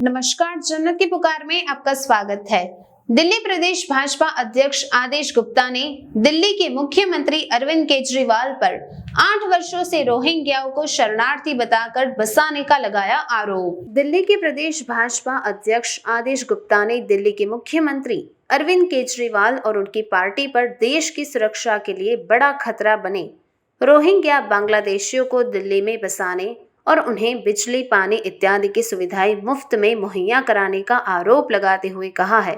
नमस्कार, जन्नत की पुकार में आपका स्वागत है। दिल्ली प्रदेश भाजपा अध्यक्ष आदेश गुप्ता ने दिल्ली के मुख्यमंत्री अरविंद केजरीवाल पर 8 वर्षों से रोहिंग्याओं को शरणार्थी बताकर बसाने का लगाया आरोप। दिल्ली के प्रदेश भाजपा अध्यक्ष आदेश गुप्ता ने दिल्ली के मुख्यमंत्री अरविंद केजरीवाल और उनकी पार्टी पर देश की सुरक्षा के लिए बड़ा खतरा बने रोहिंग्या बांग्लादेशियों को दिल्ली में बसाने और उन्हें बिजली, पानी इत्यादि की सुविधाएं मुफ्त में मुहैया कराने का आरोप लगाते हुए कहा है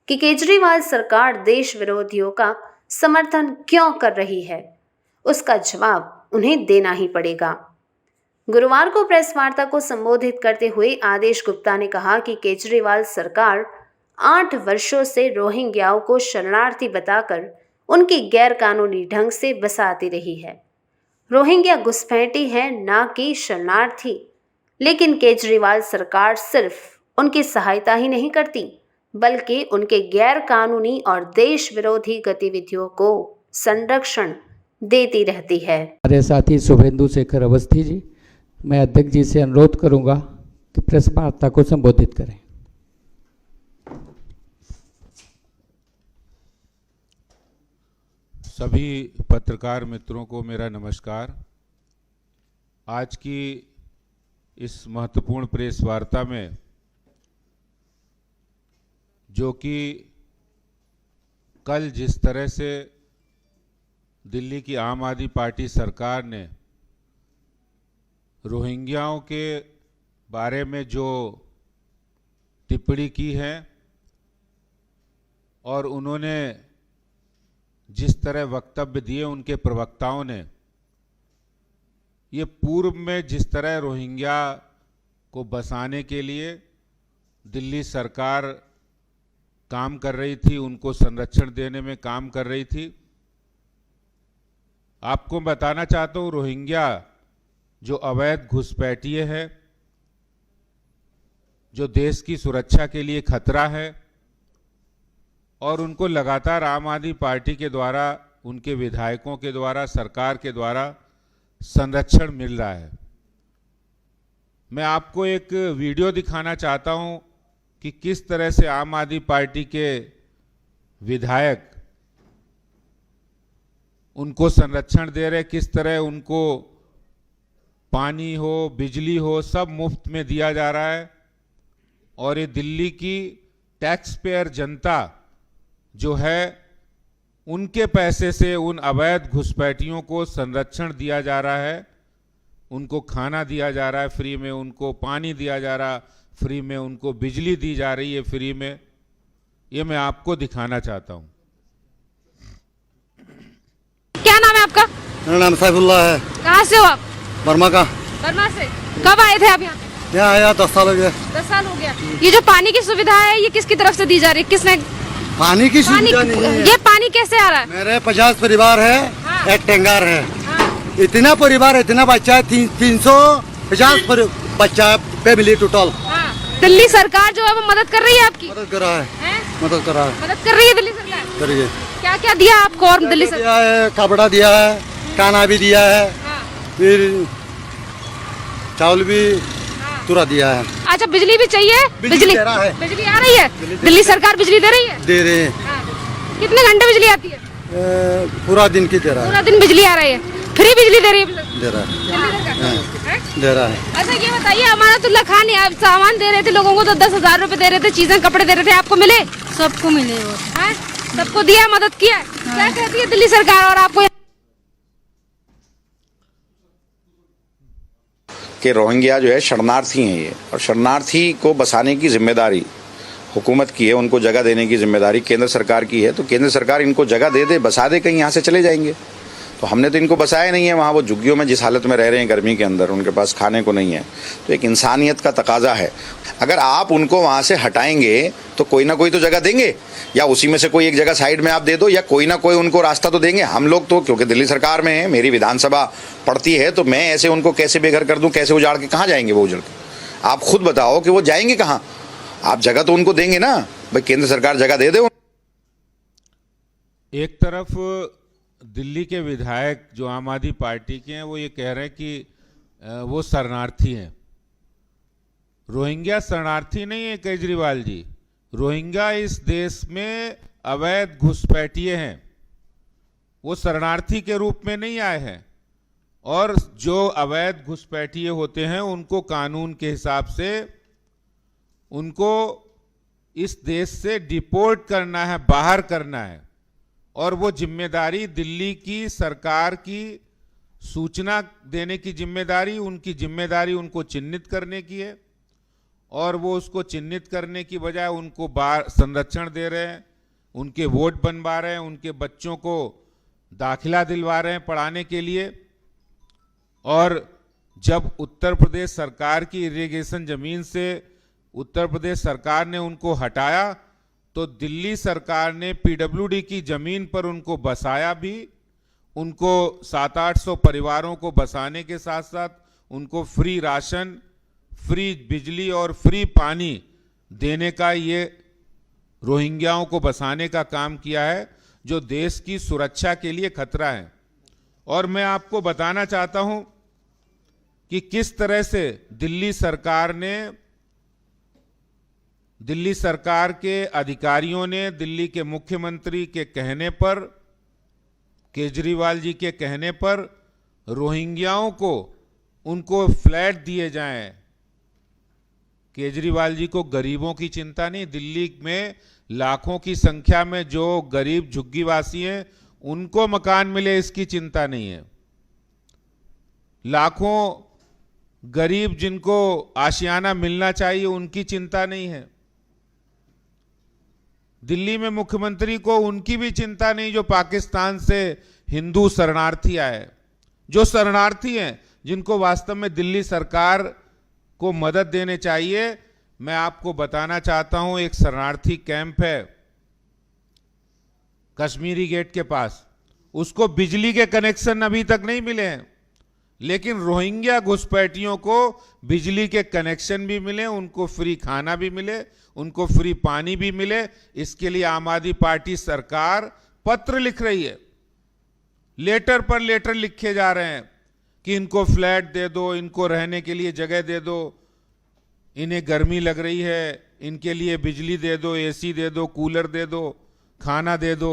कि केजरीवाल सरकार देश विरोधियों का समर्थन क्यों कर रही है, उसका जवाब उन्हें देना ही पड़ेगा। गुरुवार को प्रेस वार्ता को संबोधित करते हुए आदेश गुप्ता ने कहा कि केजरीवाल सरकार 8 वर्षों से रोहिंग्याओं को शरणार्थी बताकर उनकी गैरकानूनी ढंग से बसाती रही है। रोहिंग्या घुसपैठी है, ना कि शरणार्थी। लेकिन केजरीवाल सरकार सिर्फ उनकी सहायता ही नहीं करती, बल्कि उनके गैर कानूनी और देश विरोधी गतिविधियों को संरक्षण देती रहती है। हमारे साथी शुभेंदु शेखर अवस्थी जी, मैं अध्यक्ष जी से अनुरोध करूंगा कि प्रेस वार्ता को संबोधित करें। सभी पत्रकार मित्रों को मेरा नमस्कार। आज की इस महत्वपूर्ण प्रेस वार्ता में, जो कि कल जिस तरह से दिल्ली की आम आदमी पार्टी सरकार ने रोहिंग्याओं के बारे में जो टिप्पणी की है और उन्होंने जिस तरह वक्तव्य दिए उनके प्रवक्ताओं ने, ये पूर्व में जिस तरह रोहिंग्या को बसाने के लिए दिल्ली सरकार काम कर रही थी, उनको संरक्षण देने में काम कर रही थी। आपको बताना चाहता हूँ, रोहिंग्या जो अवैध घुसपैठिए है, जो देश की सुरक्षा के लिए खतरा है और उनको लगातार आम आदमी पार्टी के द्वारा, उनके विधायकों के द्वारा, सरकार के द्वारा संरक्षण मिल रहा है। मैं आपको एक वीडियो दिखाना चाहता हूं कि किस तरह से आम आदमी पार्टी के विधायक उनको संरक्षण दे रहे, किस तरह उनको पानी हो, बिजली हो, सब मुफ्त में दिया जा रहा है। और ये दिल्ली की टैक्स पेयर जनता जो है, उनके पैसे से उन अवैध घुसपैठियों को संरक्षण दिया जा रहा है, उनको खाना दिया जा रहा है फ्री में, उनको पानी दिया जा रहा फ्री में, उनको बिजली दी जा रही है फ्री में। ये मैं आपको दिखाना चाहता हूं। क्या नाम है आपका? मेरा नाम सैफुल्लाह है। कहाँ से हो आप? बर्मा का। बर्मा से। कब आए थे आप यहाँ? यहाँ आया 10 साल हो गया। 10 साल हो गया। ये जो पानी की सुविधा है, ये किसकी तरफ से दी जा रही है? किसने? पानी की सुविधा नहीं है। ये पानी कैसे आ रहा है? मेरे 50 परिवार है। हाँ। एक टेंगार है। हाँ। इतना परिवार, इतना बच्चा है, 350 बच्चा फैमिली टोटल। हाँ। दिल्ली सरकार जो है वो मदद कर रही है आपकी? मदद कर रहा है। मदद कर रहा है। मदद कर रही है दिल्ली सरकार? करिए। क्या क्या दिया आपको? और दिल्ली सरकार दिया है, कपड़ा दिया है, खाना भी दिया है, फिर चावल भी पूरा दिया है। अच्छा, बिजली भी चाहिए? बिजली दे रहा है। बिजली आ रही है? दिल्ली सरकार बिजली दे रही है? दे रहे हैं। कितने घंटे बिजली आती है? पूरा दिन की दे रहा है। पूरा दिन बिजली आ रही है। फ्री बिजली दे रही है? दे रहा है। दे रहा है। अच्छा, ये बताइए, अमानतुल्लाह खान आप सामान दे रहे थे लोगों को, तो 10,000 रुपए दे रहे थे, चीजें कपड़े दे रहे थे, आपको मिले? सबको मिले वो। सबको दिया, मदद किया। क्या कहती है दिल्ली सरकार? और आपको कि रोहिंग्या जो है शरणार्थी हैं ये, और शरणार्थी को बसाने की जिम्मेदारी हुकूमत की है, उनको जगह देने की जिम्मेदारी केंद्र सरकार की है। तो केंद्र सरकार इनको जगह दे दे, बसा दे, कहीं यहाँ से चले जाएंगे। तो हमने तो इनको बसाया नहीं है, वहाँ वो झुग्गियों में जिस हालत में रह रहे हैं गर्मी के अंदर, उनके पास खाने को नहीं है। तो एक इंसानियत का तकाजा है। अगर आप उनको वहाँ से हटाएंगे तो कोई ना कोई तो जगह देंगे, या उसी में से कोई एक जगह साइड में आप दे दो, या कोई ना कोई उनको रास्ता तो देंगे। हम लोग तो क्योंकि दिल्ली सरकार में है, मेरी विधानसभा पड़ती है, तो मैं ऐसे उनको कैसे बेघर कर दूँ, कैसे उजाड़ के कहाँ जाएंगे वो उजड़ के? आप खुद बताओ कि वो जाएंगे कहाँ? आप जगह तो उनको देंगे ना भाई, केंद्र सरकार जगह दे दे। एक तरफ दिल्ली के विधायक जो आम आदमी पार्टी के हैं, वो ये कह रहे हैं कि वो शरणार्थी हैं। रोहिंग्या शरणार्थी नहीं है केजरीवाल जी। रोहिंग्या इस देश में अवैध घुसपैठिए हैं, वो शरणार्थी के रूप में नहीं आए हैं। और जो अवैध घुसपैठिए होते हैं उनको कानून के हिसाब से उनको इस देश से डिपोर्ट करना है, बाहर करना है। और वो जिम्मेदारी दिल्ली की सरकार की सूचना देने की जिम्मेदारी, उनकी जिम्मेदारी उनको चिन्हित करने की है। और वो उसको चिन्हित करने की बजाय उनको संरक्षण दे रहे हैं, उनके वोट बनवा रहे हैं, उनके बच्चों को दाखिला दिलवा रहे हैं पढ़ाने के लिए। और जब उत्तर प्रदेश सरकार की इरिगेशन जमीन से उत्तर प्रदेश सरकार ने उनको हटाया तो दिल्ली सरकार ने पीडब्ल्यूडी की जमीन पर उनको बसाया भी। उनको 700-800 परिवारों को बसाने के साथ साथ उनको फ्री राशन, फ्री बिजली और फ्री पानी देने का ये रोहिंग्याओं को बसाने का काम किया है, जो देश की सुरक्षा के लिए खतरा है। और मैं आपको बताना चाहता हूं कि किस तरह से दिल्ली सरकार के अधिकारियों ने दिल्ली के मुख्यमंत्री के कहने पर, केजरीवाल जी के कहने पर रोहिंग्याओं को उनको फ्लैट दिए जाएं। केजरीवाल जी को गरीबों की चिंता नहीं, दिल्ली में लाखों की संख्या में जो गरीब झुग्गीवासी हैं उनको मकान मिले इसकी चिंता नहीं है। लाखों गरीब जिनको आशियाना मिलना चाहिए उनकी चिंता नहीं है। दिल्ली में मुख्यमंत्री को उनकी भी चिंता नहीं जो पाकिस्तान से हिंदू शरणार्थी आए, जो शरणार्थी हैं जिनको वास्तव में दिल्ली सरकार को मदद देने चाहिए। मैं आपको बताना चाहता हूं, एक शरणार्थी कैंप है कश्मीरी गेट के पास, उसको बिजली के कनेक्शन अभी तक नहीं मिले हैं, लेकिन रोहिंग्या घुसपैठियों को बिजली के कनेक्शन भी मिले, उनको फ्री खाना भी मिले, उनको फ्री पानी भी मिले। इसके लिए आम आदमी पार्टी सरकार पत्र लिख रही है, लेटर पर लेटर लिखे जा रहे हैं कि इनको फ्लैट दे दो, इनको रहने के लिए जगह दे दो, इन्हें गर्मी लग रही है, इनके लिए बिजली दे दो, एसी दे दो, कूलर दे दो, खाना दे दो।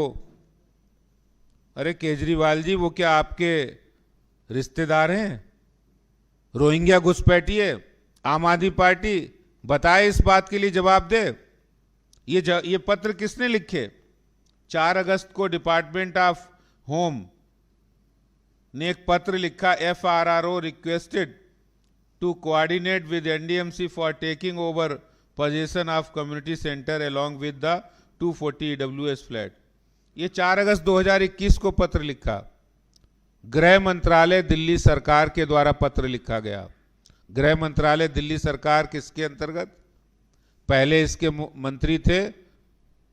अरे केजरीवाल जी, वो क्या आपके रिश्तेदार हैं? रोहिंग्या घुसपैठिए, आम आदमी पार्टी बताए, इस बात के लिए जवाब दे। ये पत्र किसने लिखे? 4 अगस्त को डिपार्टमेंट ऑफ होम ने एक पत्र लिखा, FRRO requested to coordinate with NDMC for taking over position of community centre along with the 240 EWS flat. ये 4 अगस्त 2021 को पत्र लिखा, गृह मंत्रालय दिल्ली सरकार के द्वारा पत्र लिखा गया। गृह मंत्रालय दिल्ली सरकार किसके अंतर्गत? पहले इसके मंत्री थे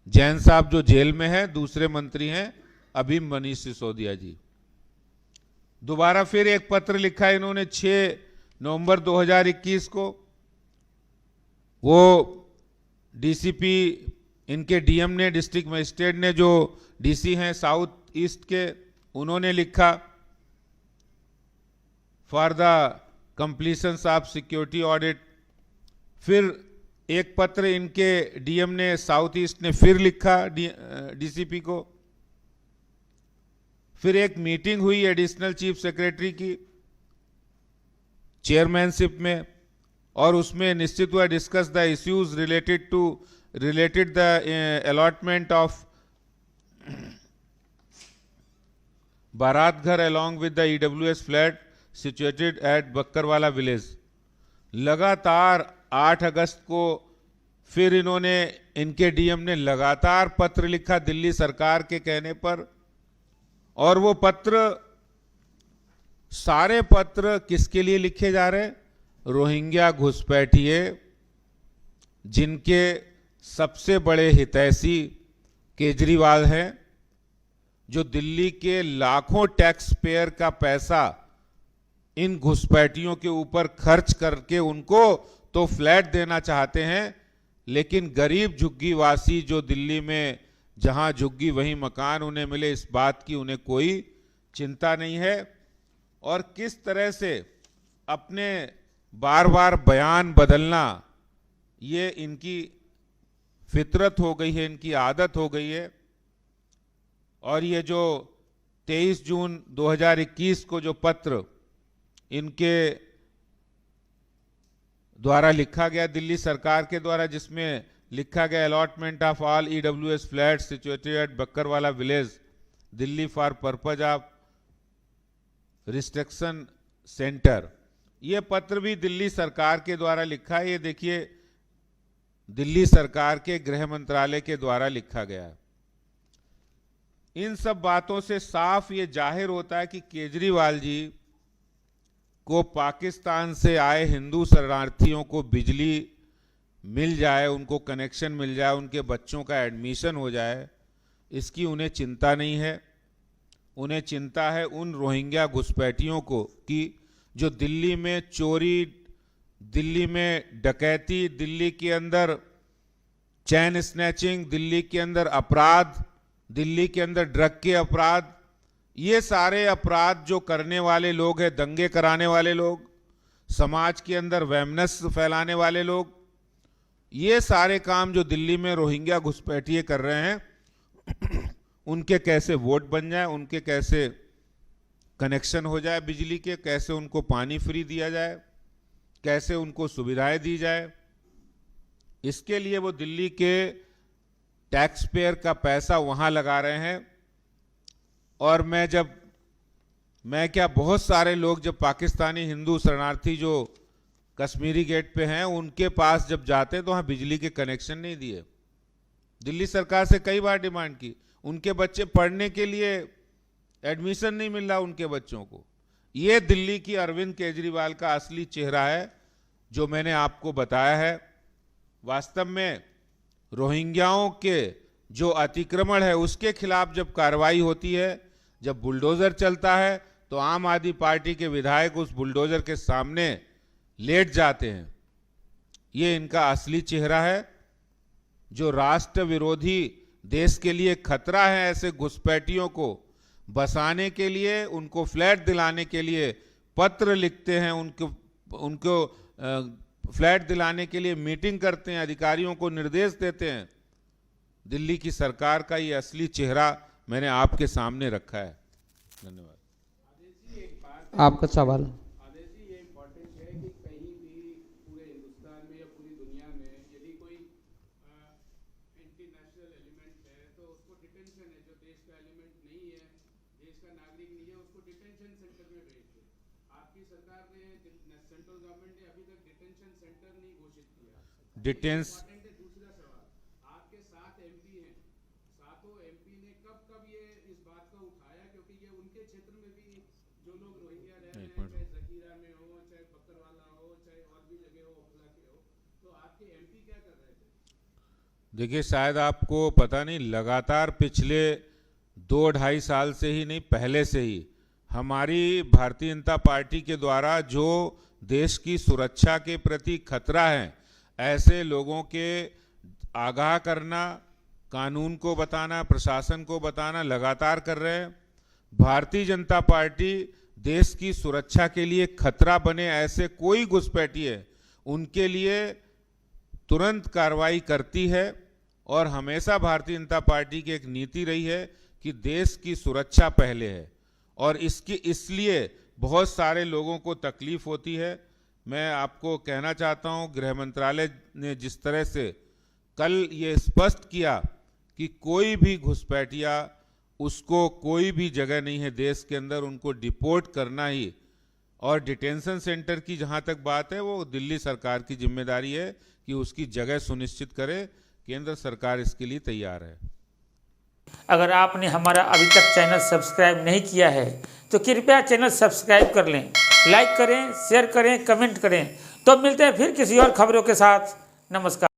जैन साहब जो जेल में है, दूसरे मंत्री हैं अभी मनीष सिसोदिया जी। दोबारा फिर एक पत्र लिखा इन्होंने 6 नवंबर 2021 को। वो डीसीपी, इनके डीएम ने, डिस्ट्रिक्ट मजिस्ट्रेट ने, जो डीसी हैं साउथ ईस्ट के, उन्होंने लिखा for the completions of security audit. फिर एक पत्र इनके डीएम ने साउथ ईस्ट ने फिर लिखा डीसीपी को। फिर एक मीटिंग हुई एडिशनल चीफ सेक्रेटरी की चेयरमैनशिप में, और उसमें निश्चित हुआ discuss the issues related the allotment of बारात घर along with the EWS flat situated at Bakkarwala village. लगातार 8 अगस्त को फिर इन्होंने, इनके डीएम ने लगातार पत्र लिखा दिल्ली सरकार के कहने पर। और वो पत्र, सारे पत्र किसके लिए लिखे जा रहे हैं? रोहिंग्या घुसपैठिए जिनके सबसे बड़े हितैषी केजरीवाल हैं, जो दिल्ली के लाखों टैक्स पेयर का पैसा इन घुसपैठियों के ऊपर खर्च करके उनको तो फ्लैट देना चाहते हैं, लेकिन गरीब झुग्गीवासी जो दिल्ली में जहां झुग्गी वहीं मकान उन्हें मिले, इस बात की उन्हें कोई चिंता नहीं है। और किस तरह से अपने बार बार बयान बदलना ये इनकी फितरत हो गई है, इनकी आदत हो गई है। और ये जो 23 जून 2021 को जो पत्र इनके द्वारा लिखा गया दिल्ली सरकार के द्वारा, जिसमें लिखा गया allotment of all EWS flat situated at Bakkarwala village Delhi for purpose of restriction centre, ये पत्र भी दिल्ली सरकार के द्वारा लिखा है। ये देखिए दिल्ली सरकार के गृह मंत्रालय के द्वारा लिखा गया है। इन सब बातों से साफ ये जाहिर होता है कि केजरीवाल जी को पाकिस्तान से आए हिंदू शरणार्थियों को बिजली मिल जाए, उनको कनेक्शन मिल जाए, उनके बच्चों का एडमिशन हो जाए, इसकी उन्हें चिंता नहीं है। उन्हें चिंता है उन रोहिंग्या घुसपैठियों को कि जो दिल्ली में चोरी, दिल्ली में डकैती, दिल्ली के अंदर चैन स्नैचिंग, दिल्ली के अंदर अपराध, दिल्ली के अंदर ड्रग के अपराध, ये सारे अपराध जो करने वाले लोग हैं, दंगे कराने वाले लोग, समाज के अंदर वैमनस फैलाने वाले लोग, ये सारे काम जो दिल्ली में रोहिंग्या घुसपैठिए कर रहे हैं, उनके कैसे वोट बन जाए, उनके कैसे कनेक्शन हो जाए बिजली के, कैसे उनको पानी फ्री दिया जाए, कैसे उनको सुविधाएं दी जाए, इसके लिए वो दिल्ली के टैक्स पेयर का पैसा वहां लगा रहे हैं। और बहुत सारे लोग जब पाकिस्तानी हिंदू शरणार्थी जो कश्मीरी गेट पे हैं, उनके पास जब जाते हैं तो वहाँ बिजली के कनेक्शन नहीं दिए। दिल्ली सरकार से कई बार डिमांड की, उनके बच्चे पढ़ने के लिए एडमिशन नहीं मिल रहा उनके बच्चों को। ये दिल्ली की अरविंद केजरीवाल का असली चेहरा है जो मैंने आपको बताया है। वास्तव में रोहिंग्याओं के जो अतिक्रमण है उसके खिलाफ जब कार्रवाई होती है, जब बुलडोजर चलता है, तो आम आदमी पार्टी के विधायक उस बुलडोजर के सामने लेट जाते हैं। ये इनका असली चेहरा है जो राष्ट्र विरोधी, देश के लिए खतरा है, ऐसे घुसपैठियों को बसाने के लिए, उनको फ्लैट दिलाने के लिए पत्र लिखते हैं, उनको फ्लैट दिलाने के लिए मीटिंग करते हैं, अधिकारियों को निर्देश देते हैं। दिल्ली की सरकार का ये असली चेहरा मैंने आपके सामने रखा है। धन्यवाद। आपका सवाल। डिटेंस दूसरा सवाल, आपके 7 MP हैं, 7 MP ने कब ये इस बात को उठाया, क्योंकि ये उनके क्षेत्र में भी जो लोग रोहिंग्या रह रहे हैं, चाहे जकीरा में हो, चाहे बकरवाला हो, चाहे और भी जगह हो, अफला के हो, तो आपके MP क्या कर रहे थे? देखिए, शायद आपको पता नहीं, लगातार पिछले 2-2.5 साल से ही नहीं, पहले से ही हमारी भारतीय जनता पार्टी के द्वारा जो देश की सुरक्षा के प्रति खतरा है, ऐसे लोगों के आगाह करना, कानून को बताना, प्रशासन को बताना लगातार कर रहे हैं। भारतीय जनता पार्टी देश की सुरक्षा के लिए खतरा बने ऐसे कोई घुसपैठिए, उनके लिए तुरंत कार्रवाई करती है। और हमेशा भारतीय जनता पार्टी की एक नीति रही है कि देश की सुरक्षा पहले है, और इसलिए बहुत सारे लोगों को तकलीफ होती है। मैं आपको कहना चाहता हूं, गृह मंत्रालय ने जिस तरह से कल ये स्पष्ट किया कि कोई भी घुसपैठिया, उसको कोई भी जगह नहीं है देश के अंदर, उनको डिपोर्ट करना ही, और डिटेंशन सेंटर की जहां तक बात है वो दिल्ली सरकार की जिम्मेदारी है कि उसकी जगह सुनिश्चित करे। केंद्र सरकार इसके लिए तैयार है। अगर आपने हमारा अभी तक चैनल सब्सक्राइब नहीं किया है तो कृपया चैनल सब्सक्राइब कर लें, लाइक करें, शेयर करें, कमेंट करें। तो मिलते हैं फिर किसी और खबरों के साथ। नमस्कार।